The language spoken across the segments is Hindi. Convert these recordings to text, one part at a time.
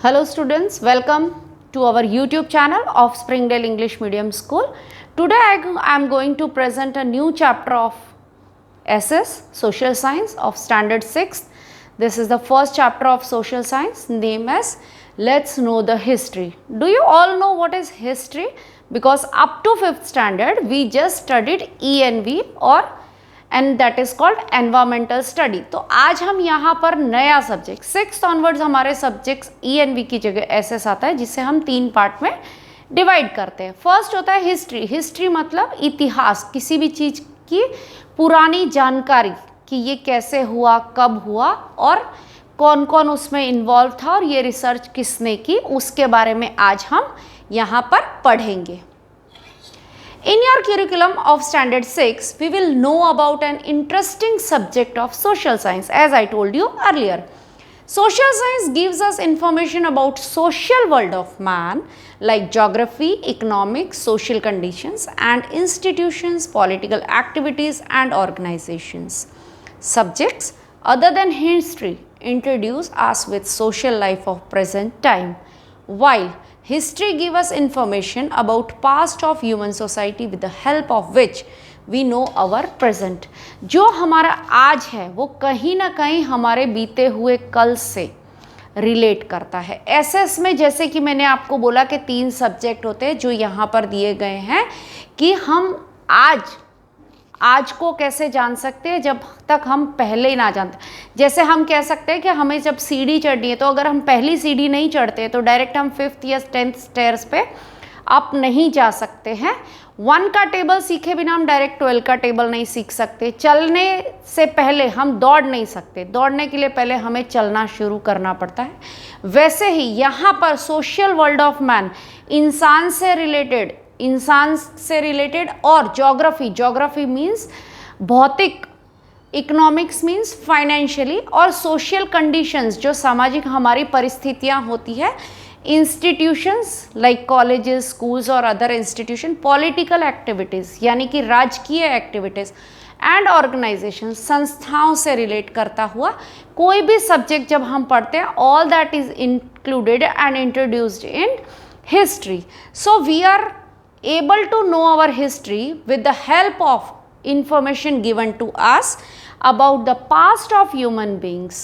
Hello students, welcome to our YouTube channel of Springdale English Medium School. Today I am going to present a new chapter of SS, Social Science of Standard 6. This is the first chapter of Social Science, named as Let's Know the History. Do you all know what is history? Because up to 5th standard we just studied ENV or and that is called environmental study. तो आज हम यहाँ पर नया सब्जेक्ट 6th ऑनवर्ड्स हमारे सब्जेक्ट्स ENV की जगह SS आता है, जिसे हम 3 पार्ट में डिवाइड करते हैं. फर्स्ट होता है हिस्ट्री. हिस्ट्री मतलब इतिहास, किसी भी चीज़ की पुरानी जानकारी कि ये कैसे हुआ, कब हुआ और कौन कौन उसमें इन्वॉल्व था और ये रिसर्च किसने की, उसके बारे में आज हम यहाँ पर पढ़ेंगे. In your curriculum of standard 6, we will know about an interesting subject of social science, as I told you earlier. Social science gives us information about social world of man like geography, economics, social conditions and institutions, political activities and organizations. Subjects other than history introduce us with social life of present time, while history gives us information about past of human society with the help of which we know our present. जो हमारा आज है वो कहीं ना कहीं हमारे बीते हुए कल से रिलेट करता है. एसएस में जैसे कि मैंने आपको बोला कि 3 सब्जेक्ट होते हैं जो यहाँ पर दिए गए हैं कि हम आज को कैसे जान सकते हैं जब तक हम पहले ही ना जानते. जैसे हम कह सकते हैं कि हमें जब सीढ़ी चढ़नी है तो अगर हम पहली सीढ़ी नहीं चढ़ते तो डायरेक्ट हम 5th या 10th स्टेयर्स पे अप नहीं जा सकते हैं. 1 का टेबल सीखे बिना हम डायरेक्ट 12 का टेबल नहीं सीख सकते. चलने से पहले हम दौड़ नहीं सकते, दौड़ने के लिए पहले हमें चलना शुरू करना पड़ता है. वैसे ही यहाँ पर सोशल वर्ल्ड ऑफ मैन इंसान से रिलेटेड और ज्योग्राफी मीन्स भौतिक, इकोनॉमिक्स मीन्स फाइनेंशियली और सोशल कंडीशंस जो सामाजिक हमारी परिस्थितियाँ होती है, इंस्टीट्यूशंस लाइक कॉलेजेस, स्कूल्स और अदर इंस्टीट्यूशन, पॉलिटिकल एक्टिविटीज़ यानी कि राजकीय एक्टिविटीज़ एंड ऑर्गेनाइजेशन, संस्थाओं से रिलेट करता हुआ कोई भी सब्जेक्ट जब हम पढ़ते हैं, all that is included and introduced in history. So we are able to know our history with the help of information given to us about the past of human beings,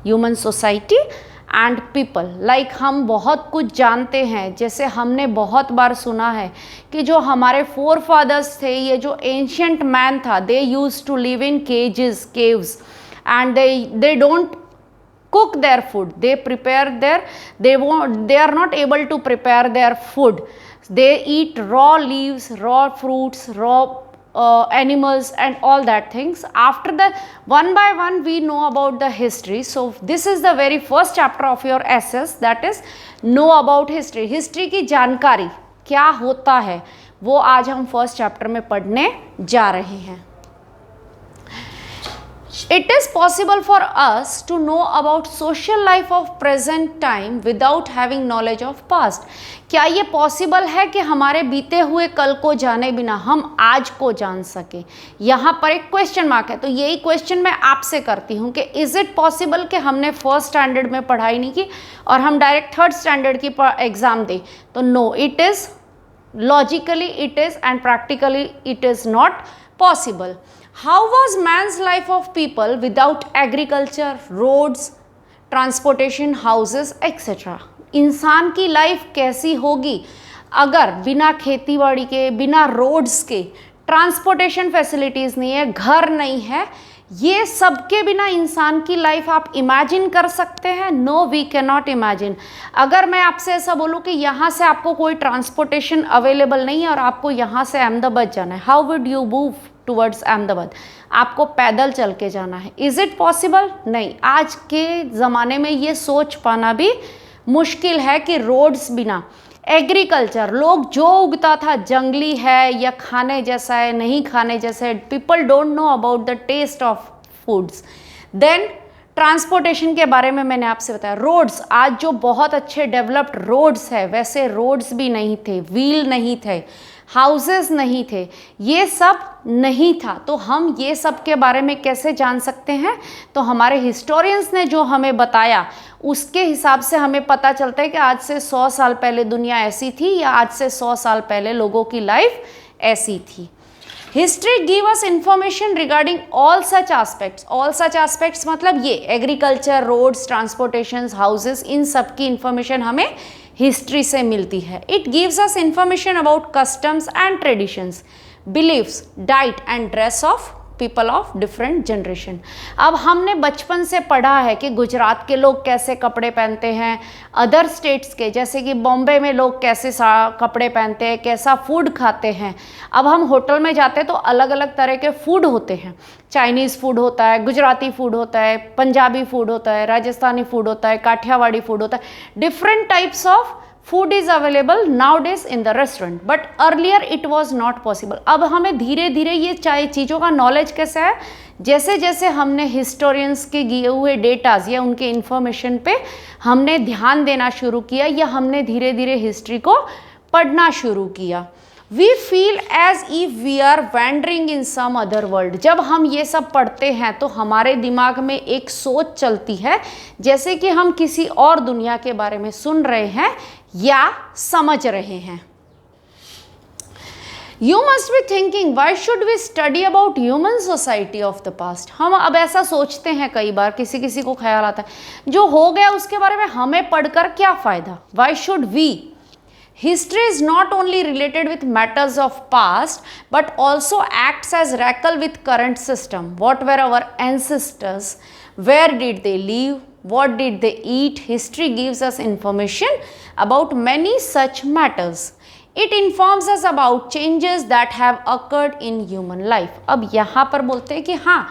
human society and people. Like हम बहुत कुछ जानते हैं, जैसे हमने बहुत बार सुना है कि जो हमारे forefathers थे, ये जो ancient man था, they used to live in caves and they don't cook their food, they are not able to prepare their food. They eat raw leaves, raw fruits, raw animals and all that things. After that, one by one we know about the history. So this is the very first chapter of your SS, that is know about history. History की जानकारी क्या होता है वो आज हम फर्स्ट चैप्टर में पढ़ने जा रहे हैं. It is possible for us to know about social life of present time without having knowledge of past. क्या ये पॉसिबल है कि हमारे बीते हुए कल को जाने बिना हम आज को जान सके? यहाँ पर एक क्वेश्चन मार्क है. तो यही क्वेश्चन मैं आपसे करती हूँ कि इज़ इट पॉसिबल कि हमने 1st स्टैंडर्ड में पढ़ाई नहीं की और हम डायरेक्ट 3rd स्टैंडर्ड की एग्ज़ाम दें? तो no, it is logically it is and practically it is not possible. How was man's life of people without agriculture, roads, transportation, houses, etc. इंसान की लाइफ कैसी होगी अगर बिना खेतीबाड़ी के, बिना रोड्स के, ट्रांसपोर्टेशन फैसिलिटीज़ नहीं है, घर नहीं है, ये सब के बिना इंसान की लाइफ आप इमेजिन कर सकते हैं? No, we can not imagine. अगर मैं आपसे ऐसा बोलूँ कि यहाँ से आपको कोई ट्रांसपोर्टेशन अवेलेबल नहीं है और आपको यहाँ से अहमदाबाद जाना है, how would you move towards Ahmedabad? आपको पैदल चल के जाना है. Is it possible? नहीं. आज के ज़माने में ये सोच पाना भी मुश्किल है कि रोड्स बिना, एग्रीकल्चर, लोग जो उगता था जंगली है या खाने जैसा है, नहीं खाने जैसा है, people don't know about the taste of foods. Then transportation के बारे में मैंने आपसे बताया. रोड्स, आज जो बहुत अच्छे डेवलप्ड रोड्स है वैसे रोड्स भी नहीं थे, व्हील नहीं थे, हाउसेस नहीं थे, ये सब नहीं था। तो हम ये सब के बारे में कैसे जान सकते हैं? तो हमारे हिस्टोरियंस ने जो हमें बताया उसके हिसाब से हमें पता चलता है कि आज से 100 साल पहले दुनिया ऐसी थी या आज से 100 साल पहले लोगों की लाइफ ऐसी थी। History give us information regarding all such aspects. All such aspects मतलब ये एग्रीकल्चर, रोड्स, ट्रांसपोर्टेशन, हाउसेस, इन सब की इंफॉर्मेशन हमें हिस्ट्री से मिलती है। It gives us information about customs and traditions, beliefs, diet and dress of people of different generation. अब हमने बचपन से पढ़ा है कि गुजरात के लोग कैसे कपड़े पहनते हैं, अदर स्टेट्स के जैसे कि बॉम्बे में लोग कैसे कपड़े पहनते हैं, कैसा फूड खाते हैं। अब हम होटल में जाते हैं तो अलग अलग तरह के फूड होते हैं, चाइनीज़ फूड होता है, गुजराती फूड होता है, पंजाबी फूड होता है, राजस्थानी फूड होता है, काठियावाड़ी फूड होता है। Different types of food is available now days in the restaurant, but earlier it was not possible. अब हमें धीरे धीरे ये चीज़ों का नॉलेज कैसे है, जैसे जैसे हमने हिस्टोरियंस के दिए हुए डेटाज या उनके इन्फॉर्मेशन पे हमने ध्यान देना शुरू किया या हमने धीरे धीरे हिस्ट्री को पढ़ना शुरू किया। We feel as if we are wandering in some other world. जब हम ये सब पढ़ते हैं तो हमारे दिमाग में एक सोच चलती है जैसे कि हम किसी और दुनिया के बारे में सुन रहे हैं या समझ रहे हैं। You must be thinking, why should we study about human society of the past? हम अब ऐसा सोचते हैं कई बार, किसी किसी को ख्याल आता है जो हो गया उसके बारे में हमें पढ़कर क्या फ़ायदा? Why should we? History is not only related with matters of past, but also acts as oracle with current system. What were our ancestors? Where did they live? What did they eat? History gives us information about many such matters. It informs us about changes that have occurred in human life. अब यहाँ पर बोलते हैं कि हाँ,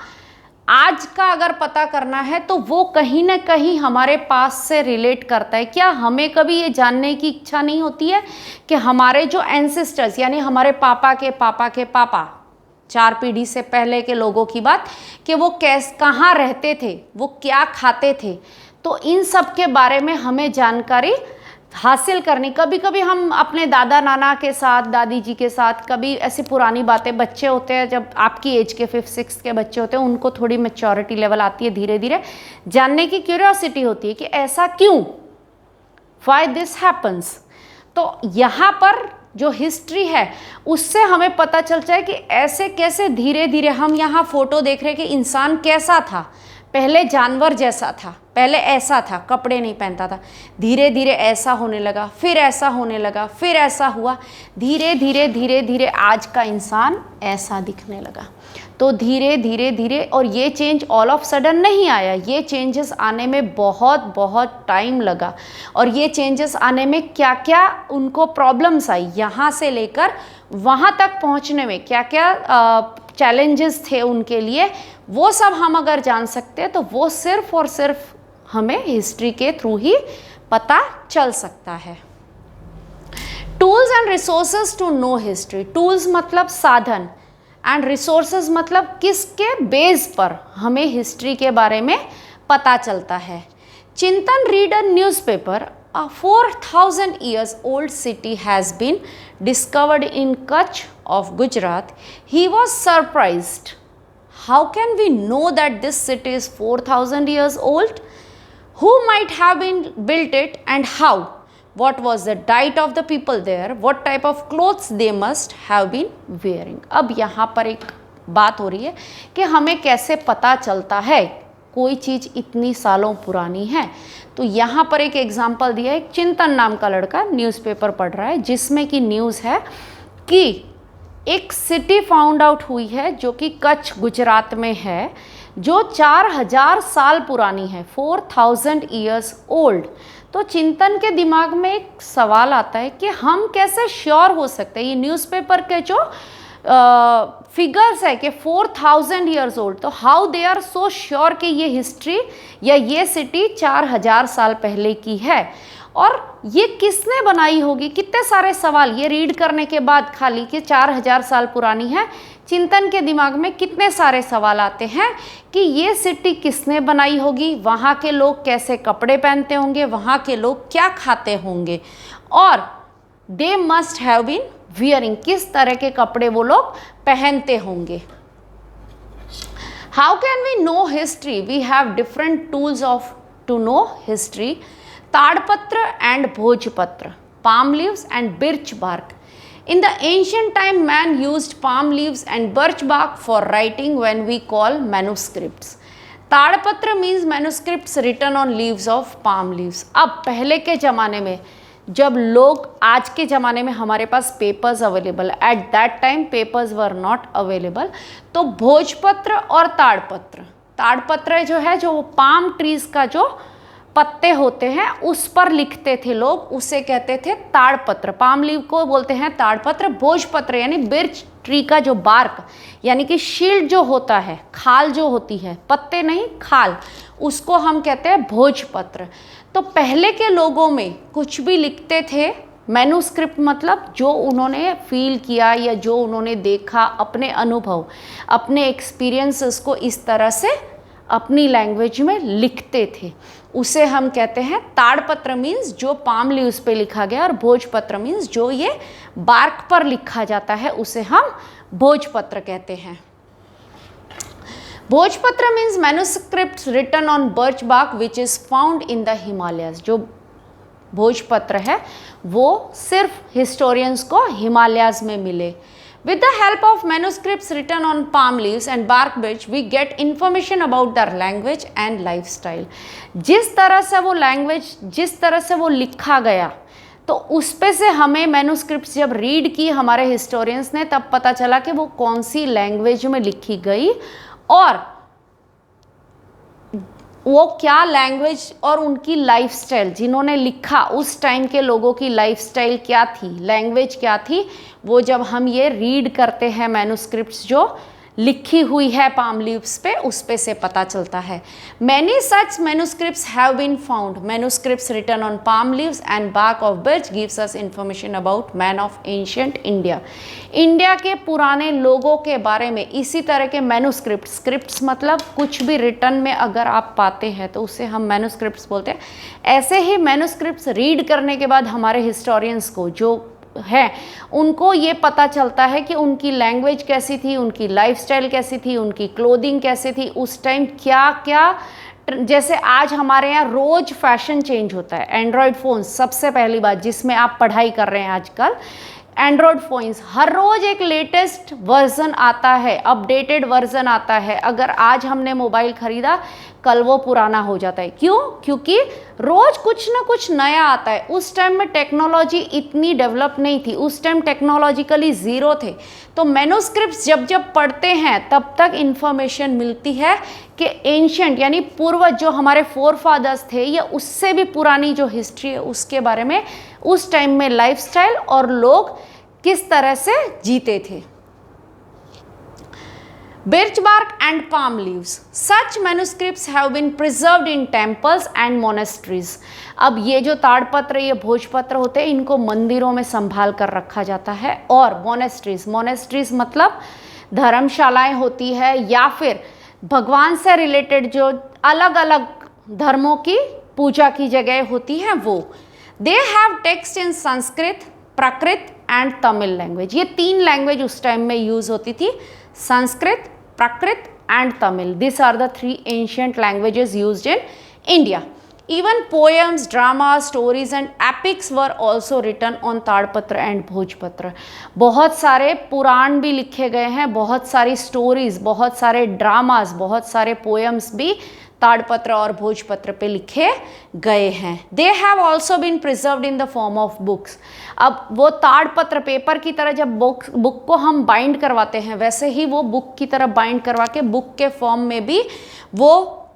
आज का अगर पता करना है तो वो कहीं ना कहीं हमारे पास से रिलेट करता है। क्या हमें कभी ये जानने की इच्छा नहीं होती है कि हमारे जो एंसेस्टर्स यानी हमारे पापा के पापा के पापा, 4 पीढ़ी से पहले के लोगों की बात, कि वो कहाँ रहते थे, वो क्या खाते थे? तो इन सब के बारे में हमें जानकारी हासिल करनी। कभी कभी हम अपने दादा नाना के साथ, दादी जी के साथ, कभी ऐसी पुरानी बातें, बच्चे होते हैं जब आपकी एज के 5th 6th के बच्चे होते हैं, उनको थोड़ी मैच्योरिटी लेवल आती है, धीरे धीरे जानने की क्यूरियोसिटी होती है कि ऐसा क्यों, व्हाई दिस हैपन्स। तो यहाँ पर जो हिस्ट्री है उससे हमें पता चलता है कि ऐसे कैसे धीरे धीरे हम यहाँ फोटो देख रहे हैं कि इंसान कैसा था, पहले जानवर जैसा था, पहले ऐसा था, कपड़े नहीं पहनता था, धीरे धीरे ऐसा होने लगा, फिर ऐसा होने लगा, फिर ऐसा हुआ, धीरे धीरे आज का इंसान ऐसा दिखने लगा। तो धीरे धीरे और ये चेंज ऑल ऑफ सडन नहीं आया, ये चेंजेस आने में बहुत टाइम लगा। और ये चेंजेस आने में क्या क्या उनको प्रॉब्लम्स आई, यहाँ से लेकर वहाँ तक पहुँचने में क्या क्या चैलेंजेस थे उनके लिए, वो सब हम अगर जान सकते हैं तो वो सिर्फ और सिर्फ हमें हिस्ट्री के थ्रू ही पता चल सकता है। Tools and resources to know history. Tools मतलब साधन एंड रिसोर्सेज मतलब किसके बेस पर हमें हिस्ट्री के बारे में पता चलता है। चिंतन read a newspaper, a 4,000 years old city has been discovered in Kutch of Gujarat. He was surprised. How can we know that this city is 4,000 years old? Who might have been built it and how? What was the diet of the people there? What type of clothes they must have been wearing? अब यहाँ पर एक बात हो रही है कि हमें कैसे पता चलता है कोई चीज़ इतनी सालों पुरानी है। तो यहाँ पर एक एग्जाम्पल दिया है, एक चिंतन नाम का लड़का न्यूज़पेपर पढ़ रहा है जिसमें कि न्यूज़ है कि एक सिटी फाउंड आउट हुई है जो कि कच्छ गुजरात में है, जो 4,000 साल पुरानी है, 4,000 years ओल्ड। तो चिंतन के दिमाग में एक सवाल आता है कि हम कैसे श्योर हो सकते हैं, ये न्यूज़पेपर के जो फिगर्स है कि 4,000 years ओल्ड, तो how they are so sure कि ये हिस्ट्री या ये सिटी 4,000 साल पहले की है, और ये किसने बनाई होगी। कितने सारे सवाल ये रीड करने के बाद खाली कि 4,000 साल पुरानी है, चिंतन के दिमाग में कितने सारे सवाल आते हैं कि ये सिटी किसने बनाई होगी, वहाँ के लोग कैसे कपड़े पहनते होंगे, वहाँ के लोग क्या खाते होंगे, और they must have been wearing, किस तरह के कपड़े वो लोग पहनते होंगे। How can we know history? We have different tools of to know history. Tadpatra and bhojpatra, palm leaves and birch bark. In the ancient time, man used palm leaves and birch bark for writing when we call manuscripts. ताड़पत्र means manuscripts written on leaves of palm leaves. अब पहले के ज़माने में जब लोग, आज के ज़माने में हमारे पास papers available, at that time papers were not available, तो भोजपत्र और ताड़पत्र जो है, जो पाम ट्रीज़ का जो पत्ते होते हैं उस पर लिखते थे लोग, उसे कहते थे ताड़पत्र। पाम लीव को बोलते हैं ताड़पत्र। भोजपत्र यानी बिर्च ट्री का जो बार्क, यानी कि शील्ड जो होता है, खाल जो होती है, पत्ते नहीं खाल, उसको हम कहते हैं भोजपत्र। तो पहले के लोगों में कुछ भी लिखते थे, मैन्युस्क्रिप्ट मतलब जो उन्होंने फील किया या जो उन्होंने देखा, अपने अनुभव, अपने एक्सपीरियंसेस को इस तरह से अपनी लैंग्वेज में लिखते थे, उसे हम कहते हैं ताड़पत्र। मीन्स जो पाम लीव्स पे लिखा गया, और भोजपत्र मीन्स जो ये बार्क पर लिखा जाता है, उसे हम भोजपत्र कहते हैं। भोजपत्र means manuscripts written on birch bark which is found in the Himalayas. जो भोजपत्र है वो सिर्फ हिस्टोरियंस को हिमालयाज में मिले। With the help of manuscripts written on palm leaves and bark birch, we get information about their language and lifestyle. जिस तरह से वो लैंग्वेज, जिस तरह से वो लिखा गया, तो उस पे से हमें मैन्युस्क्रिप्ट्स जब रीड की हमारे हिस्टोरियंस ने, तब पता चला कि वो कौन सी लैंग्वेज में लिखी गई और वो क्या लैंग्वेज और उनकी लाइफस्टाइल, जिन्होंने लिखा उस टाइम के लोगों की लाइफस्टाइल क्या थी, लैंग्वेज क्या थी, वो जब हम ये रीड करते हैं मैन्युस्क्रिप्ट्स जो लिखी हुई है पाम लीव्स पे, उस पे से पता चलता है। Many such manuscripts have been found. Manuscripts written on palm leaves and bark of birch gives us information about man of ancient India. India के पुराने लोगों के बारे में इसी तरह के मैन्युस्क्रिप्ट्स, स्क्रिप्ट्स मतलब कुछ भी रिटर्न में अगर आप पाते हैं तो उसे हम मैन्युस्क्रिप्ट्स बोलते हैं। ऐसे ही मैन्युस्क्रिप्ट्स रीड करने के बाद हमारे हिस्टोरियंस को जो है उनको ये पता चलता है कि उनकी लैंग्वेज कैसी थी, उनकी लाइफस्टाइल कैसी थी, उनकी क्लोथिंग कैसी थी, उस टाइम क्या क्या, जैसे आज हमारे यहाँ रोज फैशन चेंज होता है। एंड्रॉयड फ़ोन सबसे पहली बात, जिसमें आप पढ़ाई कर रहे हैं आजकल, एंड्रॉयड फ़ोन्स हर रोज़ एक लेटेस्ट वर्जन आता है, अपडेटेड वर्जन आता है। अगर आज हमने मोबाइल ख़रीदा, कल वो पुराना हो जाता है। क्यों? क्योंकि रोज़ कुछ ना कुछ नया आता है। उस टाइम में टेक्नोलॉजी इतनी डेवलप नहीं थी, उस टाइम टेक्नोलॉजिकली ज़ीरो थे। तो मैन्युस्क्रिप्ट्स जब जब पढ़ते हैं तब तक इन्फॉर्मेशन मिलती है कि एंशिएंट यानी पूर्वज जो हमारे फोर फादर्स थे या उससे भी पुरानी जो हिस्ट्री है उसके बारे में, उस टाइम में लाइफस्टाइल और लोग किस तरह से जीते थे। Birch bark and palm leaves. Such manuscripts have been preserved in temples and monasteries. अब ये जो ताड़पत्र, ये भोजपत्र होते हैं, इनको मंदिरों में संभाल कर रखा जाता है। और मोनेस्ट्रीज मतलब धर्मशालाएं होती है, या फिर भगवान से रिलेटेड जो अलग अलग धर्मों की पूजा की जगह होती हैं वो। They have text in Sanskrit, Prakrit and Tamil language. ये तीन लैंग्वेज उस टाइम में यूज होती थी, संस्कृत, प्राकृत and Tamil. These are the three ancient languages used in India. Even poems, dramas, stories and epics were also written on ताड़पत्र and भोजपत्र. बहुत सारे पुराण भी लिखे गए हैं, बहुत सारी स्टोरीज, बहुत सारे ड्रामास, बहुत सारे पोएम्स भी ताड़पत्र और भोजपत्र पे लिखे गए हैं। They have also been preserved in the form of books. अब वो ताड़पत्र पेपर की तरह जब बुक को हम बाइंड करवाते हैं, वैसे ही वो बुक की तरह बाइंड करवा के बुक के फॉर्म में भी वो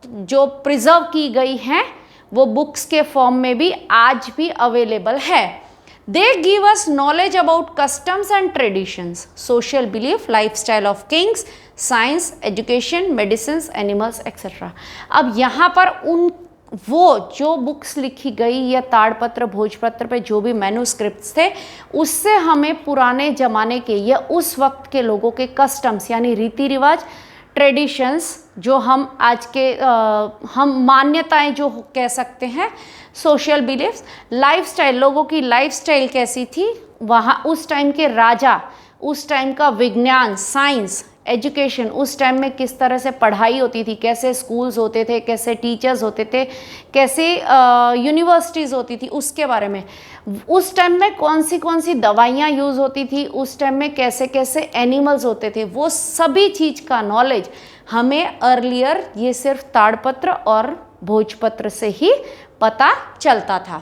जो प्रिजर्व की गई हैं वो बुक्स के फॉर्म में भी आज भी अवेलेबल है। They give us knowledge about customs and traditions, social belief, lifestyle of kings, science, education, medicines, animals, etc. अब यहाँ पर वो जो बुक्स लिखी गई या ताड़पत्र भोजपत्र पे जो भी मैन्युस्क्रिप्ट्स थे, उससे हमें पुराने ज़माने के या उस वक्त के लोगों के कस्टम्स यानी रीति रिवाज, ट्रेडिशंस, जो हम आज के हम मान्यताएं जो कह सकते हैं, सोशल बिलीफ्स, लाइफस्टाइल, लोगों की लाइफस्टाइल कैसी थी, वहाँ उस टाइम के राजा, उस टाइम का विज्ञान, साइंस, एजुकेशन, उस टाइम में किस तरह से पढ़ाई होती थी, कैसे स्कूल्स होते थे, कैसे टीचर्स होते थे, कैसे यूनिवर्सिटीज़ होती थी, उसके बारे में, उस टाइम में कौन सी दवाइयाँ यूज़ होती थी, उस टाइम में कैसे कैसे एनिमल्स होते थे, वो सभी चीज़ का नॉलेज हमें अर्लियर ये सिर्फ ताड़पत्र और भोजपत्र से ही पता चलता था।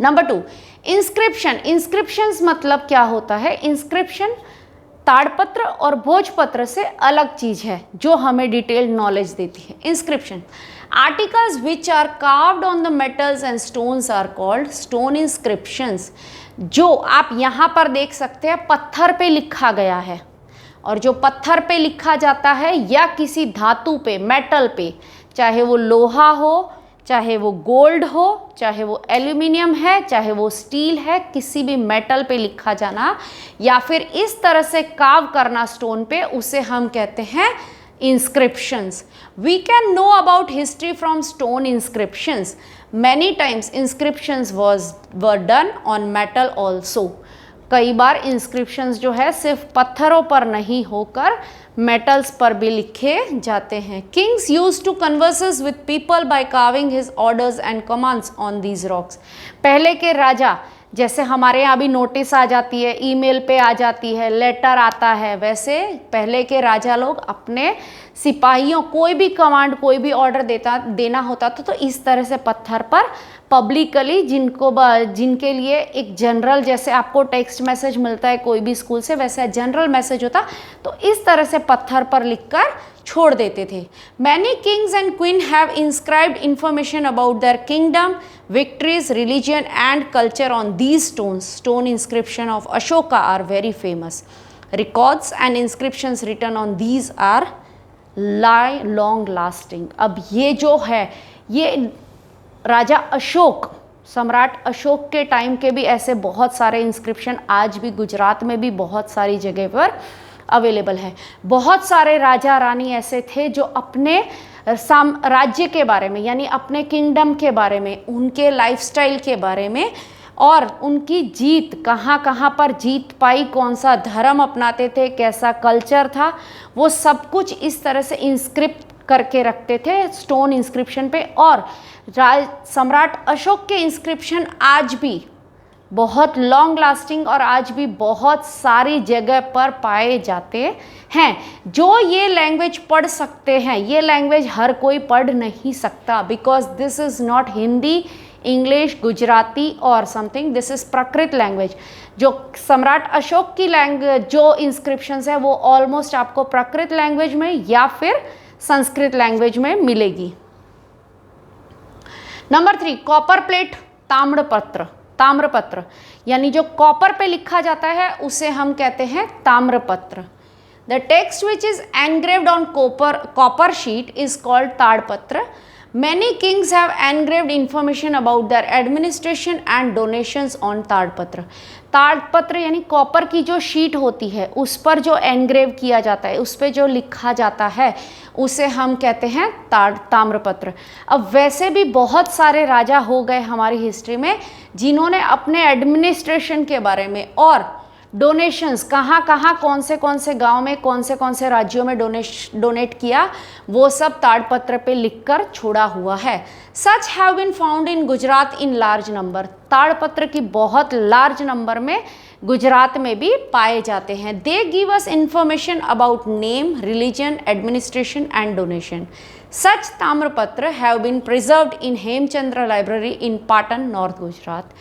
Number 2, inscription. इंस्क्रिप्शंस मतलब क्या होता है? इंस्क्रिप्शन ताड़पत्र और भोजपत्र से अलग चीज है जो हमें डिटेल्ड नॉलेज देती है। Inscription, articles which are carved on the metals and stones are called stone inscriptions. जो आप यहाँ पर देख सकते हैं पत्थर पे लिखा गया है, और जो पत्थर पे लिखा जाता है या किसी धातु पे, मेटल पे, चाहे वो लोहा हो, चाहे वो गोल्ड हो, चाहे वो एल्यूमिनियम है, चाहे वो स्टील है, किसी भी मेटल पे लिखा जाना या फिर इस तरह से कार्व करना स्टोन पे, उसे हम कहते हैं inscriptions. We can know about history from stone inscriptions. Many times inscriptions were done on metal also. कई बार इंस्क्रिप्शंस जो है सिर्फ पत्थरों पर नहीं होकर मेटल्स पर भी लिखे जाते हैं। Kings used to converses with people by carving his orders and commands on these rocks. पहले के राजा, जैसे हमारे यहाँ भी नोटिस आ जाती है, ईमेल पे आ जाती है, लेटर आता है, वैसे पहले के राजा लोग अपने सिपाहियों, कोई भी कमांड, कोई भी ऑर्डर देना होता था तो इस तरह से पत्थर पर पब्लिकली, जिनके लिए एक जनरल, जैसे आपको टेक्स्ट मैसेज मिलता है कोई भी स्कूल से, वैसे जनरल मैसेज होता, तो इस तरह से पत्थर पर लिखकर छोड़ देते थे। Many Kings and queen have inscribed information about there kingdom, victories, religion and culture on these stones. Stone inscription of Ashoka are very famous. Records and inscriptions written on these are long lasting. अब ये जो है, ये राजा अशोक, सम्राट अशोक के टाइम के भी ऐसे बहुत सारे इंस्क्रिप्शन आज भी गुजरात में भी बहुत सारी जगह पर अवेलेबल है। बहुत सारे राजा रानी ऐसे थे जो अपने राज्य के बारे में, यानी अपने किंगडम के बारे में, उनके लाइफस्टाइल के बारे में और उनकी जीत कहाँ कहाँ पर जीत पाई, कौन सा धर्म अपनाते थे, कैसा कल्चर था, वो सब कुछ इस तरह से इंस्क्रिप्ट करके रखते थे स्टोन इंस्क्रिप्शन पे। और सम्राट अशोक के इंस्क्रिप्शन आज भी बहुत लॉन्ग लास्टिंग और आज भी बहुत सारी जगह पर पाए जाते हैं। जो ये लैंग्वेज पढ़ सकते हैं, ये लैंग्वेज हर कोई पढ़ नहीं सकता, because this is not Hindi, English, Gujarati और something, this is Prakrit language. जो सम्राट अशोक की लैंग्वेज, जो इंस्क्रिप्शंस है वो ऑलमोस्ट आपको प्राकृत लैंग्वेज में या फिर संस्कृत लैंग्वेज में मिलेगी। नंबर 3, कॉपर प्लेट, ताम्रपत्र। ताम्रपत्र यानी जो कॉपर पे लिखा जाता है उसे हम कहते हैं ताम्रपत्र। The text which is engraved on copper sheet is called tadpatra. Many kings have engraved information about their administration and donations on tadpatra. ताड़पत्र यानी कॉपर की जो शीट होती है उस पर जो एनग्रेव किया जाता है, उस पर जो लिखा जाता है, उसे हम कहते हैं ताम्रपत्र। अब वैसे भी बहुत सारे राजा हो गए हमारी हिस्ट्री में जिन्होंने अपने एडमिनिस्ट्रेशन के बारे में और डोनेशंस, कहाँ कहाँ कौन से गांव में कौन से राज्यों में डोनेट किया, वो सब ताड़पत्र पे लिखकर छोड़ा हुआ है। Such have been found in Gujarat in large number. ताड़पत्र की बहुत लार्ज नंबर में गुजरात में भी पाए जाते हैं। They give us information about name, religion, administration and donation. Such tamrapatra have been preserved in Hemchandra library in Patan, north Gujarat.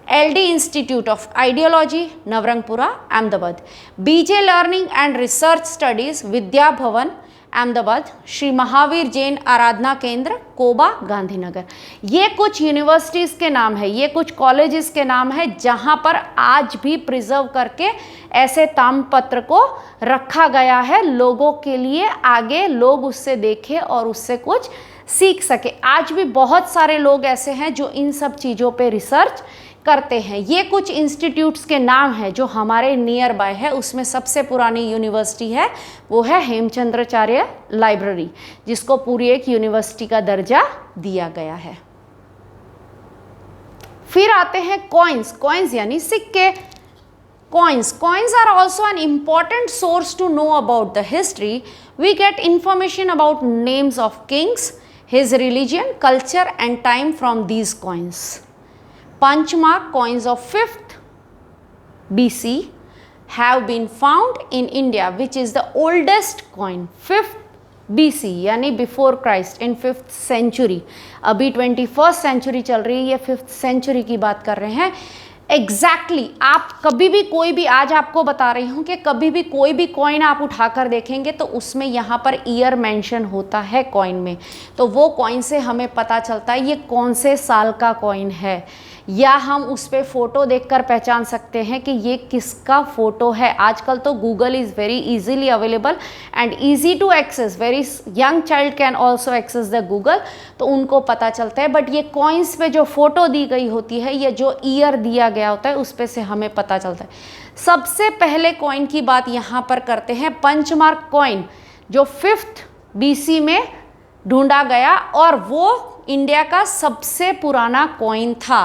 LD Institute of Ideology, Navranpura, Ahmedabad. BJ Learning and Research Studies, Vidya Bhavan, Ahmedabad. Shri Mahavir Jain आराधना केंद्र, कोबा, गांधीनगर। ये कुछ यूनिवर्सिटीज़ के नाम है, ये कुछ कॉलेजेस के नाम है जहाँ पर आज भी प्रिजर्व करके ऐसे ताम्रपत्र को रखा गया है लोगों के लिए, आगे लोग उससे देखें और उससे कुछ सीख सके। आज भी बहुत सारे लोग ऐसे हैं जो इन सब चीज़ों पे रिसर्च करते हैं। ये कुछ इंस्टीट्यूट्स के नाम हैं जो हमारे नियर बाय है। उसमें सबसे पुरानी यूनिवर्सिटी है वो है हेमचंद्राचार्य लाइब्रेरी, जिसको पूरी एक यूनिवर्सिटी का दर्जा दिया गया है। फिर आते हैं कॉइन्स, कॉइन्स यानी सिक्के। Coins are also an important source to know about the history. We get information about names of kings, his religion, culture and time from these coins. Punchmark coins of 5th BC have been found in India, which is the oldest coin. 5th BC यानी बिफोर क्राइस्ट, इन 5th सेंचुरी। अभी 21st सेंचुरी चल रही है, ये 5th सेंचुरी की बात कर रहे हैं। एग्जैक्टली आप कभी भी कोई भी, आज आपको बता रही हूँ कि कभी भी कोई भी कॉइन आप उठाकर देखेंगे तो उसमें यहाँ पर ईयर मेंशन होता है कॉइन में, तो वो कॉइन से हमें पता चलता है ये कौन से साल का कॉइन है, या हम उस पर फ़ोटो देखकर पहचान सकते हैं कि ये किसका फ़ोटो है। आजकल तो Google is very easily available and easy to access, very young child can also access the Google, तो उनको पता चलता है। बट ये कॉइन्स पे जो फ़ोटो दी गई होती है या जो ईयर दिया गया होता है उस पे से हमें पता चलता है। सबसे पहले कॉइन की बात यहाँ पर करते हैं, पंचमार्क कॉइन जो 5th BC में ढूंढा गया और वो इंडिया का सबसे पुराना कॉइन था।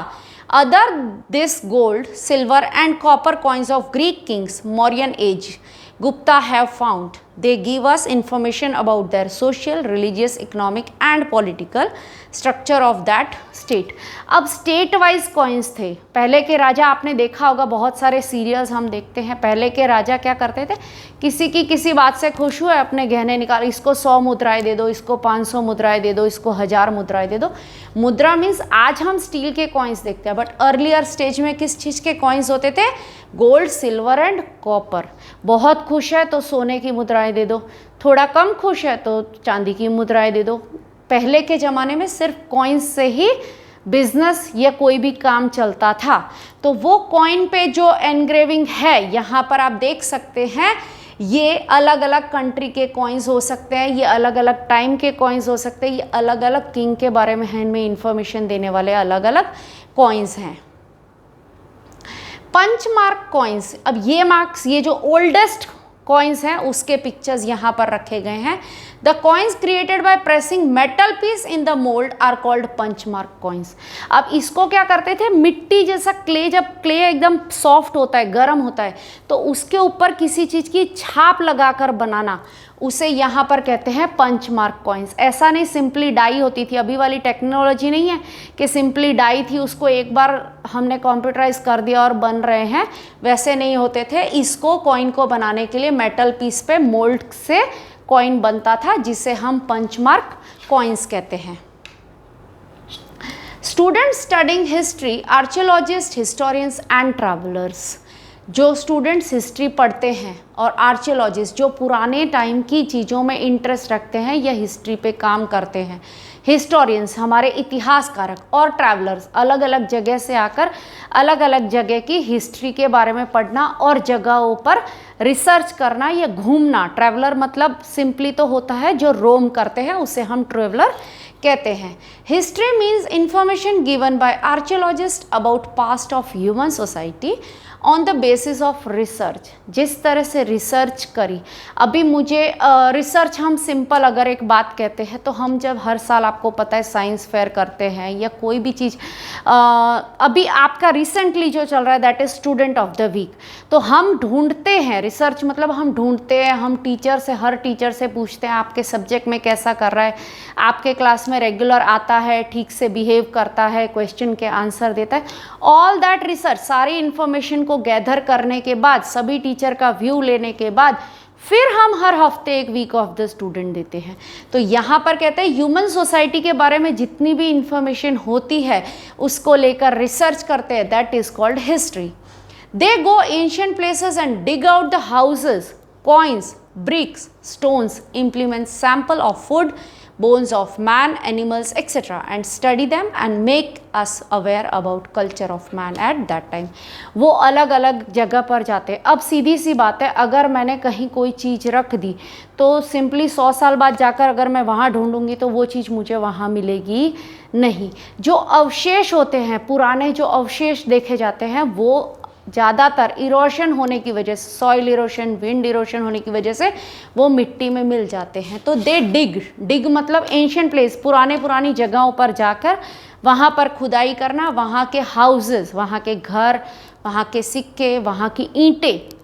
Other this gold, silver and copper coins of Greek kings, Mauryan age, Gupta have found. They give us information about their social, religious, economic and political structure of that state. अब स्टेट वाइज कॉइन्स थे। पहले के राजा, आपने देखा होगा बहुत सारे सीरियल्स हम देखते हैं, पहले के राजा क्या करते थे, किसी की किसी बात से खुश हुए अपने गहने निकाल, इसको 100 मुद्राएं दे दो, इसको 500 मुद्राएं दे दो, इसको 1000 मुद्राएं दे दो। मुद्रा मीन्स आज हम स्टील के कॉइन्स देखते हैं, बट अर्लियर स्टेज में किस चीज़ के कॉइन्स होते थे, गोल्ड, सिल्वर एंड कॉपर। बहुत खुश है तो सोने की मुद्राएं दे दो, थोड़ा कम खुश है तो चांदी की मुद्राएं दे दो। पहले के ज़माने में सिर्फ कॉइन्स से ही बिजनेस या कोई भी काम चलता था। तो वो कॉइन पे जो एनग्रेविंग है यहाँ पर आप देख सकते हैं, ये अलग अलग कंट्री के कॉइन्स हो सकते हैं, ये अलग अलग टाइम के कॉइन्स हो सकते हैं, ये अलग अलग किंग के बारे में हमें इंफॉर्मेशन देने वाले अलग अलग कॉइन्स हैं। पंचमार्क कॉइन्स, अब ये मार्क्स, ये जो ओल्डेस्ट कॉइन्स हैं उसके पिक्चर्स यहाँ पर रखे गए हैं। The coins created by pressing metal piece in the mould are called punch mark coins. अब इसको क्या करते थे, मिट्टी जैसा क्ले, जब क्ले एकदम सॉफ्ट होता है, गर्म होता है, तो उसके ऊपर किसी चीज़ की छाप लगाकर बनाना, उसे यहाँ पर कहते हैं पंचमार्क कॉइन्स। ऐसा नहीं सिंपली डाई होती थी, अभी वाली टेक्नोलॉजी नहीं है कि सिंपली डाई थी उसको एक बार हमने कंप्यूटराइज कर दिया और बन रहे हैं, वैसे नहीं होते थे। इसको कॉइन को बनाने के लिए मेटल पीस पे मोल्ड से कॉइन बनता था, जिसे हम पंचमार्क कॉइन्स कहते हैं। Students studying history, archaeologist, historians and travellers. जो स्टूडेंट्स हिस्ट्री पढ़ते हैं और आर्कियोलॉजिस्ट जो पुराने टाइम की चीज़ों में इंटरेस्ट रखते हैं या हिस्ट्री पे काम करते हैं, हिस्टोरियंस हमारे इतिहासकारक, और ट्रैवलर्स अलग अलग जगह से आकर अलग अलग जगह की हिस्ट्री के बारे में पढ़ना और जगहों पर रिसर्च करना या घूमना। ट्रैवलर मतलब सिंपली तो होता है जो रोम करते हैं, उसे हम ट्रैवलर कहते हैं। History means information given by archaeologist about past of human society on the basis of research. जिस तरह से रिसर्च करी, अभी मुझे रिसर्च हम सिंपल अगर एक बात कहते हैं तो हम जब हर साल आपको पता है साइंस फेयर करते हैं या कोई भी चीज़, अभी आपका रिसेंटली जो चल रहा है that is student of the week, तो हम ढूंढते हैं, रिसर्च मतलब हम ढूंढते हैं, हम टीचर से, हर टीचर से पूछते हैं आपके सब्जेक्ट में कैसा कर रहा है, आपके क्लास में रेगुलर आता है, ठीक से बिहेव करता है, क्वेश्चन के आंसर देता है। ऑल दैट रिसर्च, सारी इन्फॉर्मेशन को गैदर करने के बाद, सभी टीचर का व्यू लेने के बाद, फिर हम हर हफ्ते एक वीक ऑफ द स्टूडेंट देते हैं। तो यहाँ पर कहते हैं ह्यूमन सोसाइटी के बारे में जितनी भी इंफॉर्मेशन होती है उसको लेकर रिसर्च करते हैं, that is called history. They go ancient places and dig out the houses, coins, bricks, stones, implements, sample of food, bones of man, animals, etc. and study them and make us aware about culture of man at that time. वो अलग अलग जगह पर जाते हैं। अब सीधी सी बात है, अगर मैंने कहीं कोई चीज़ रख दी तो सिंपली 100 साल बाद जाकर अगर मैं वहाँ ढूंढूंगी तो वो चीज़ मुझे वहाँ मिलेगी नहीं। जो अवशेष होते हैं, पुराने जो अवशेष देखे जाते हैं, वो ज़्यादातर इरोशन होने की वजह से, सॉइल इरोशन, विंड इरोशन होने की वजह से वो मिट्टी में मिल जाते हैं। तो दे डिग मतलब एंशियंट प्लेस, पुरानी जगहों पर जाकर वहाँ पर खुदाई करना, वहाँ के हाउसेस, वहाँ के घर, वहाँ के सिक्के, वहाँ की ईंटें,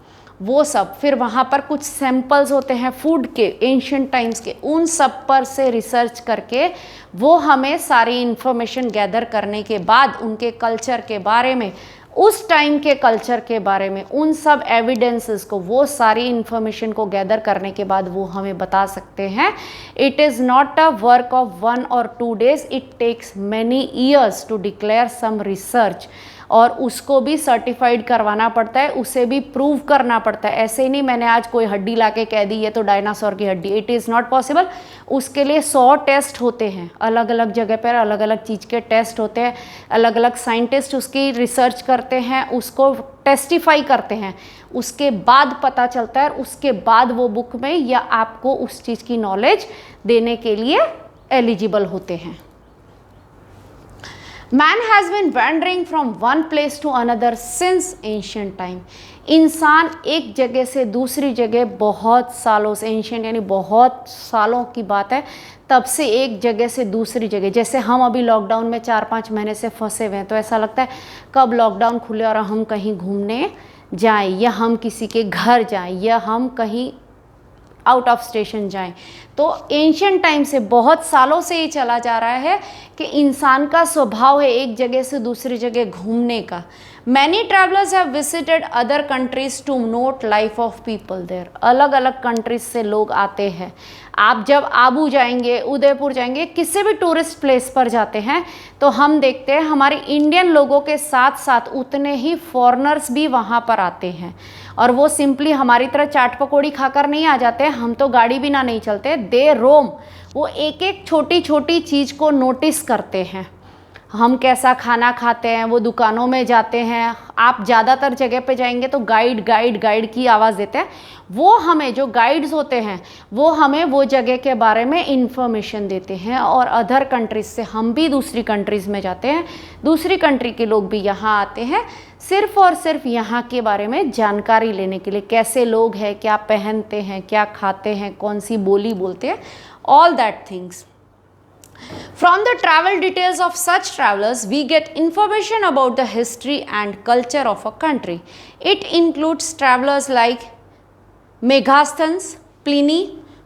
वो सब, फिर वहाँ पर कुछ सैंपल्स होते हैं फूड के एंशियंट टाइम्स के, उन सब पर से रिसर्च करके वो हमें सारी इन्फॉर्मेशन गैदर करने के बाद उनके कल्चर के बारे में, उस टाइम के कल्चर के बारे में, उन सब एविडेंसेस को, वो सारी इन्फॉर्मेशन को गैदर करने के बाद वो हमें बता सकते हैं। It is not a work of 1 or 2 days, it takes many years to declare some research, और उसको भी सर्टिफाइड करवाना पड़ता है, उसे भी प्रूव करना पड़ता है। ऐसे ही नहीं मैंने आज कोई हड्डी लाके कह दी ये तो डायनासोर की हड्डी, इट इज़ नॉट पॉसिबल। उसके लिए 100 टेस्ट होते हैं, अलग अलग जगह पर अलग अलग चीज़ के टेस्ट होते हैं, अलग अलग साइंटिस्ट उसकी रिसर्च करते हैं, उसको टेस्टिफाई करते हैं, उसके बाद पता चलता है, उसके बाद वो बुक में या आपको उस चीज़ की नॉलेज देने के लिए एलिजिबल होते हैं। Man has been wandering from one place to another since ancient time. इंसान एक जगह से दूसरी जगह बहुत सालों से, एंशियंट यानी बहुत सालों की बात है, तब से एक जगह से दूसरी जगह, जैसे हम अभी लॉकडाउन में 4-5 महीने से फंसे हुए हैं, तो ऐसा लगता है कब लॉकडाउन खुले और हम कहीं घूमने जाएं, या हम किसी के घर जाएं, या हम कहीं आउट ऑफ स्टेशन जाएं। तो एंशियंट टाइम से, बहुत सालों से ये चला जा रहा है कि इंसान का स्वभाव है एक जगह से दूसरी जगह घूमने का। Many travellers have visited other countries to note life of people there. अलग अलग कंट्रीज से लोग आते हैं। आप जब आबू जाएंगे, उदयपुर जाएंगे, किसी भी टूरिस्ट प्लेस पर जाते हैं, तो हम देखते हैं हमारे इंडियन लोगों के साथ साथ उतने ही फॉरेनर्स भी वहाँ पर आते हैं, और वो सिंपली हमारी तरह चाट पकौड़ी खाकर नहीं आ जाते हैं, हम तो गाड़ी बिना नहीं चलते, दे रोम, वो एक एक छोटी छोटी चीज़ को नोटिस करते हैं। हम कैसा खाना खाते हैं, वो दुकानों में जाते हैं, आप ज़्यादातर जगह पे जाएंगे तो गाइड गाइड गाइड की आवाज़ देते हैं, वो हमें, जो गाइड्स होते हैं वो हमें वो जगह के बारे में इंफॉर्मेशन देते हैं। और अदर कंट्रीज से, हम भी दूसरी कंट्रीज़ में जाते हैं, दूसरी कंट्री के लोग भी यहाँ आते हैं सिर्फ़ और सिर्फ यहाँ के बारे में जानकारी लेने के लिए, कैसे लोग हैं, क्या पहनते हैं, क्या खाते हैं, कौन सी बोली बोलते हैं, all that things. From the travel details of such travelers, we get information about the history and culture of a country. It includes travelers like Megasthenes, Pliny,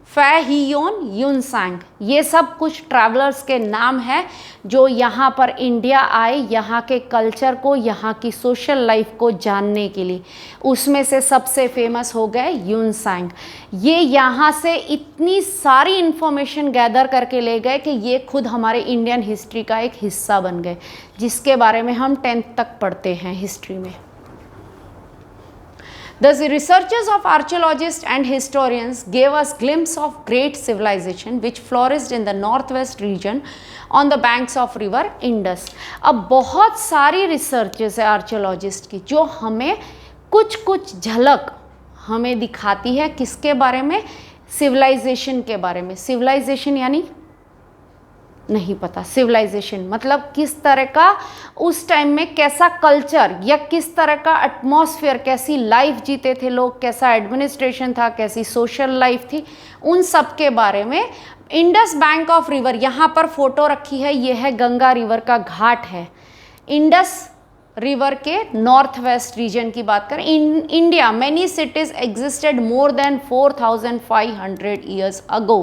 फैहियोन, युनसांग, ये सब कुछ ट्रैवलर्स के नाम हैं जो यहाँ पर इंडिया आए यहाँ के कल्चर को, यहाँ की सोशल लाइफ को जानने के लिए। उसमें से सबसे फेमस हो गए युनसांग। ये यहाँ से इतनी सारी इन्फॉर्मेशन गैदर करके ले गए कि ये खुद हमारे इंडियन हिस्ट्री का एक हिस्सा बन गए, जिसके बारे में हम 10th तक पढ़ते हैं हिस्ट्री में। The researchers of archaeologists and historians gave us glimpse of great civilization which flourished in the northwest region on the banks of river Indus. अब बहुत सारी रिसर्चेस है आर्कियोलॉजिस्ट की जो हमें कुछ कुछ झलक हमें दिखाती है, किसके बारे में, सिविलाइजेशन के बारे में। सिविलाइजेशन यानी नहीं पता, सिविलाइजेशन मतलब किस तरह का उस टाइम में कैसा कल्चर या किस तरह का एटमॉस्फेयर, कैसी लाइफ जीते थे लोग, कैसा एडमिनिस्ट्रेशन था, कैसी सोशल लाइफ थी, उन सब के बारे में। इंडस बैंक ऑफ रिवर, यहाँ पर फोटो रखी है, ये है गंगा रिवर का घाट है। इंडस रिवर के नॉर्थ वेस्ट रीजन की बात करें, India many cities existed more than 4500 years ago.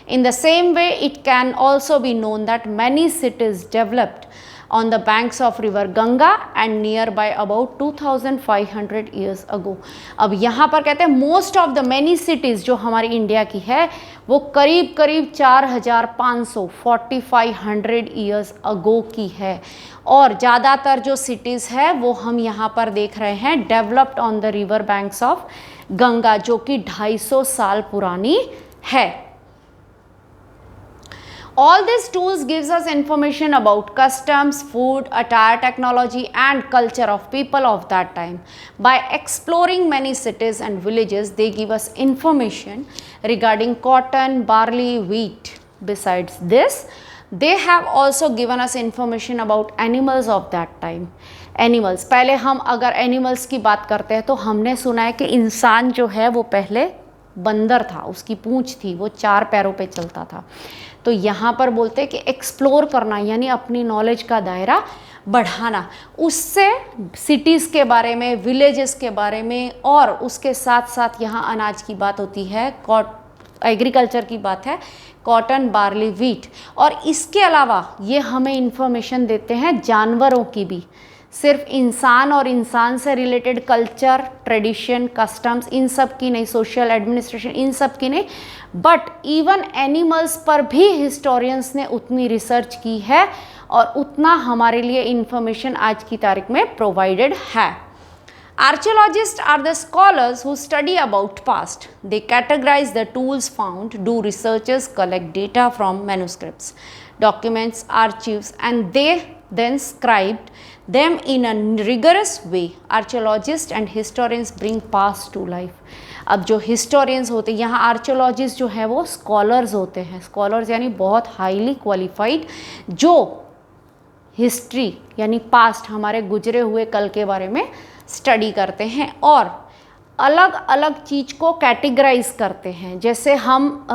In the same way, it can also be known that many cities developed on the banks of river Ganga and nearby about 2500 years ago. अब यहाँ पर कहते हैं most of the many cities जो हमारी इंडिया की है वो करीब करीब 4500 4500 years ago की है। और ज़्यादातर जो cities है वो हम यहाँ पर देख रहे हैं developed on the river banks of Ganga, जो कि 250 साल पुरानी है। All these tools gives us information about customs, food, attire, technology and culture of people of that time. By exploring many cities and villages, they give us information regarding cotton, barley, wheat. Besides this, they have also given us information about animals of that time. Animals, पहले हम अगर एनिमल्स की बात करते हैं तो हमने सुना है कि इंसान जो है वो पहले बंदर था, उसकी पूंछ थी, वो 4 पैरों पे चलता था। तो यहाँ पर बोलते हैं कि एक्सप्लोर करना यानी अपनी नॉलेज का दायरा बढ़ाना, उससे सिटीज़ के बारे में, विलेजेस के बारे में, और उसके साथ साथ यहाँ अनाज की बात होती है, एग्रीकल्चर की बात है, कॉटन, बार्ली, व्हीट। और इसके अलावा ये हमें इंफॉर्मेशन देते हैं जानवरों की भी, सिर्फ इंसान और इंसान से रिलेटेड कल्चर, ट्रेडिशन, कस्टम्स, इन सब की नहीं, सोशल एडमिनिस्ट्रेशन, इन सब की नहीं, बट इवन एनिमल्स पर भी हिस्टोरियंस ने उतनी रिसर्च की है और उतना हमारे लिए इंफॉर्मेशन आज की तारीख में प्रोवाइडेड है। Archaeologists are the scholars who study about past. They categorize the tools found, do researches, collect data from manuscripts, documents, archives, and they then scribed them in a rigorous way. Archaeologists and historians bring past to life. अब जो हिस्टोरियंस होते हैं, यहाँ आर्कियोलॉजिस्ट जो है वो स्कॉलर्स होते हैं। स्कॉलर्स यानी बहुत हाईली क्वालिफाइड, जो हिस्ट्री यानी पास्ट, हमारे गुजरे हुए कल के बारे में स्टडी करते हैं और अलग अलग चीज़ को कैटेगराइज करते हैं। जैसे हम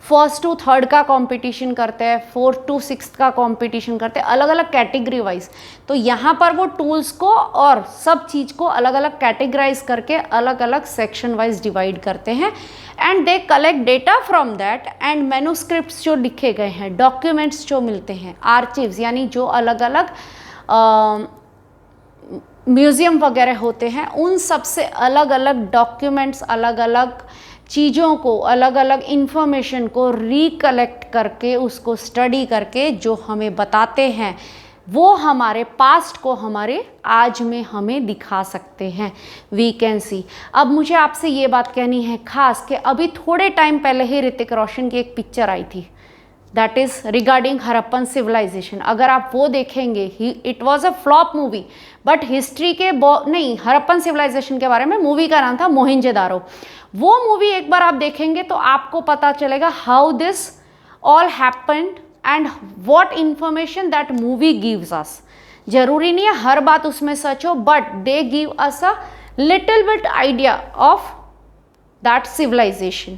1st to 3rd का कंपटीशन करते हैं, 4th to 6th का कंपटीशन करते हैं, अलग अलग कैटेगरी वाइज। तो यहाँ पर वो टूल्स को और सब चीज़ को अलग अलग कैटेगराइज करके अलग अलग सेक्शन वाइज डिवाइड करते हैं and they collect data from that and manuscripts जो लिखे गए हैं, डॉक्यूमेंट्स जो मिलते हैं, आर्चिव्स यानी जो अलग अलग म्यूज़ियम वगैरह होते हैं, उन सब से अलग अलग डॉक्यूमेंट्स, अलग अलग चीज़ों को, अलग अलग इंफॉर्मेशन को रिकलेक्ट करके, उसको स्टडी करके जो हमें बताते हैं, वो हमारे पास्ट को हमारे आज में हमें दिखा सकते हैं। We can see. अब मुझे आपसे ये बात कहनी है खास कि अभी थोड़े टाइम पहले ही ऋतिक रोशन की एक पिक्चर आई थी, that is regarding Harappan civilisation. अगर आप वो देखेंगे, it was a flop movie, but history के नहीं, हड़प्पन सिविलाइजेशन के बारे में मूवी का नाम था मोहिंजोदारो। वो मूवी एक बार आप देखेंगे तो आपको पता चलेगा how this all happened and what information that movie gives us. जरूरी नहीं है हर बात उसमें सच हो, but they give us a little bit idea of that civilisation.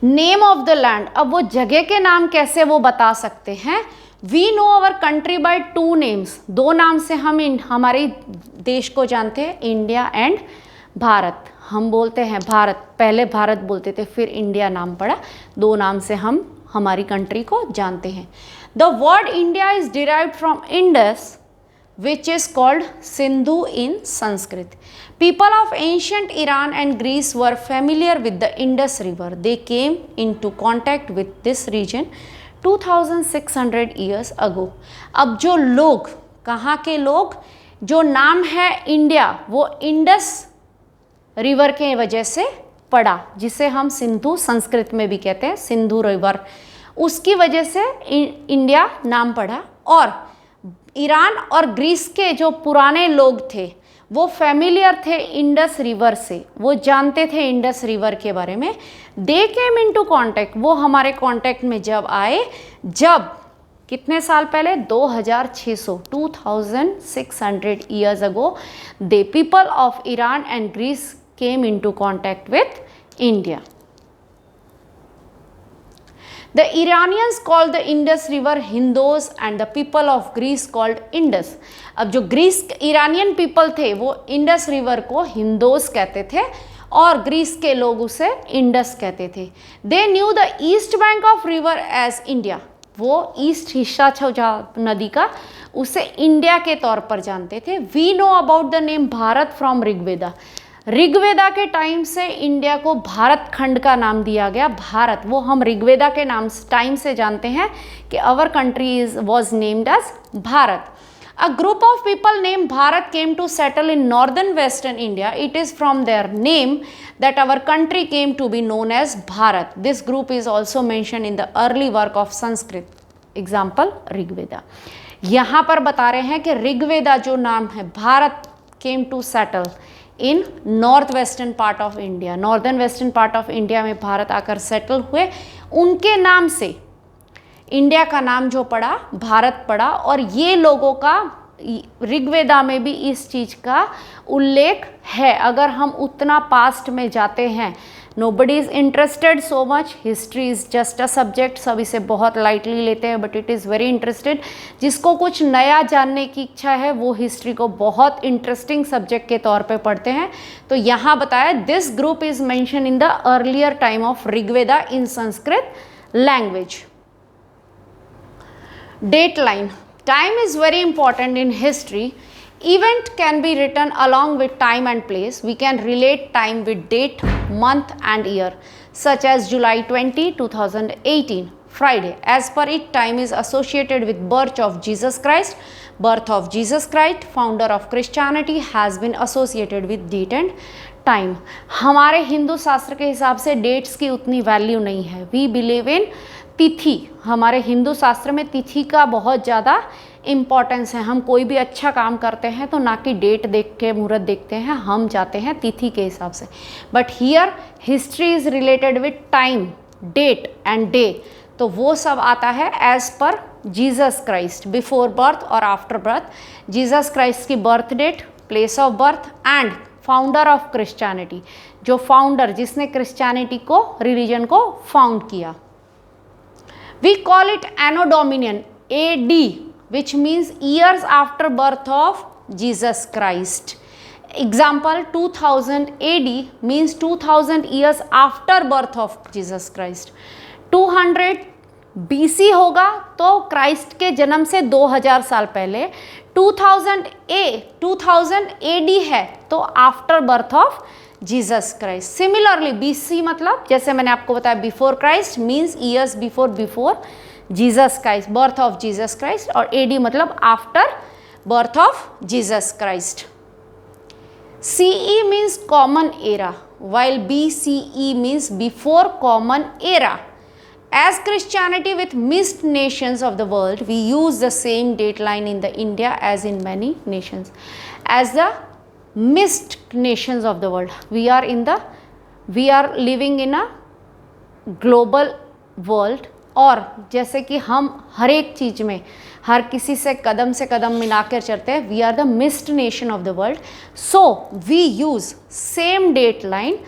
Name of the land, अब वो जगह के नाम कैसे वो बता सकते हैं। We know our country by 2 names, 2 नाम से हम हमारे देश को जानते हैं, इंडिया एंड भारत। हम बोलते हैं भारत, पहले भारत बोलते थे, फिर इंडिया नाम पड़ा, 2 नाम से हम हमारी कंट्री को जानते हैं। The word India is derived from Indus which is called Sindhu in Sanskrit. People of ancient Iran and Greece were familiar with the Indus River. They came into contact with this region 2600 years ago. अब जो लोग, कहाँ के लोग, जो नाम है इंडिया, वो इंडस रिवर के वजह से पड़ा, जिसे हम सिंधु संस्कृत में भी कहते हैं, सिंधु रिवर, उसकी वजह से इंडिया नाम पड़ा। और ईरान और ग्रीस के जो पुराने लोग थे वो फैमिलियर थे इंडस रिवर से, वो जानते थे इंडस रिवर के बारे में। दे केम इनटू कांटेक्ट, वो हमारे कांटेक्ट में जब आए, जब कितने साल पहले, 2600 years ago, they people of Iran and Greece came into contact with India. The Iranians called the Indus River Hindos and the people of Greece called Indus. अब जो ग्रीस ईरानियन पीपल थे वो इंडस रिवर को हिंदोस कहते थे और ग्रीस के लोग उसे इंडस कहते थे। They knew the east bank of river as India. वो ईस्ट हिस्सा था नदी का, उसे इंडिया के तौर पर जानते थे। We know about the name Bharat from Rigveda. Rigveda के टाइम से इंडिया को भारत खंड का नाम दिया गया, भारत, वो हम ऋग्वेदा के नाम टाइम से जानते हैं कि our country was named as Bharat. A group of people name Bharat came to settle in northern western India. It is from their name that our country came to be known as Bharat. This group is also mention in the early work of Sanskrit, example Rigveda. यहाँ पर बता रहे हैं कि ऋग्वेदा जो नाम है, Bharat came to settle in north western part of India, northern western part of India में भारत आकर सेटल हुए, उनके नाम से इंडिया का नाम जो पड़ा भारत पड़ा, और ये लोगों का ऋग्वेदा में भी इस चीज़ का उल्लेख है। अगर हम उतना पास्ट में जाते हैं, nobody is interested so much, history is just a subject, सब इसे बहुत लाइटली लेते हैं, but it is very interested. जिसको कुछ नया जानने की इच्छा है वो हिस्ट्री को बहुत इंटरेस्टिंग सब्जेक्ट के तौर पे पढ़ते हैं। तो यहाँ बताया this group is mention in the earlier time of Rigveda in Sanskrit language. Date line, time is very important in history. Event can be written along with time and place. We can relate time with date, month and year, such as July 20, 2018, Friday. As per it, time is associated with birth of Jesus Christ. Birth of Jesus Christ, founder of Christianity, has been associated with date and time. हमारे हिंदू शास्त्र के हिसाब से डेट्स की उतनी वैल्यू नहीं है। We believe in तिथि, हमारे हिंदू शास्त्र में तिथि का बहुत ज़्यादा इम्पॉर्टेंस है। हम कोई भी अच्छा काम करते हैं तो ना कि डेट देख के मुहूर्त देखते हैं, हम जाते हैं तिथि के हिसाब से। But here history is related with time, date and day, तो वो सब आता है एज पर जीसस क्राइस्ट, बिफोर बर्थ और आफ्टर बर्थ, जीसस क्राइस्ट की birth date, place of birth and founder of Christianity, जो फाउंडर जिसने क्रिश्चियनिटी को, रिलीजन को फाउंड किया। We call it Anno Domini, AD, which means years after birth of Jesus Christ. Example 2000 AD means 2000 years after birth of Jesus Christ. 200 BC होगा तो क्राइस्ट के जन्म से 2000 साल पहले। 2000 AD है तो after birth of Jesus Christ. Similarly BC मतलब जैसे मैंने आपको बताया before Christ means years before Jesus Christ, birth of Jesus Christ, और AD मतलब after birth of Jesus Christ. CE means common era while BCE means before common era. As Christianity with mixed nations of the world, we use the same date line in the India as in many nations. As the mixed nations of the world, we are living in a global world, और जैसे कि हम हर एक चीज़ में हर किसी से कदम मिलाकर चलते हैं, we are the mixed nation of the world, so we use same date line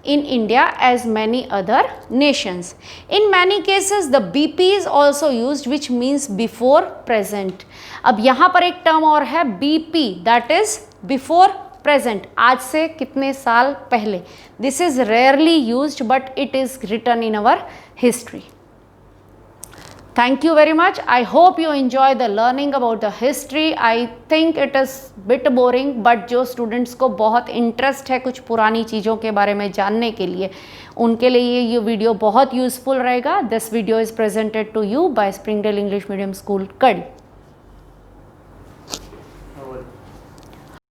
in India as many other nations. In many cases the BP is also used, which means before present. अब यहाँ पर एक टर्म और है BP, that is before present, आज से कितने साल पहले। This is rarely used but it is written in our history. Thank you very much. I hope you enjoy the learning about the history. I think it is bit boring, but जो students को बहुत interest है कुछ पुरानी चीज़ों के बारे में जानने के लिए, उनके लिए ये वीडियो बहुत useful रहेगा. This video is presented to you by Springdale English Medium School, कड़ी.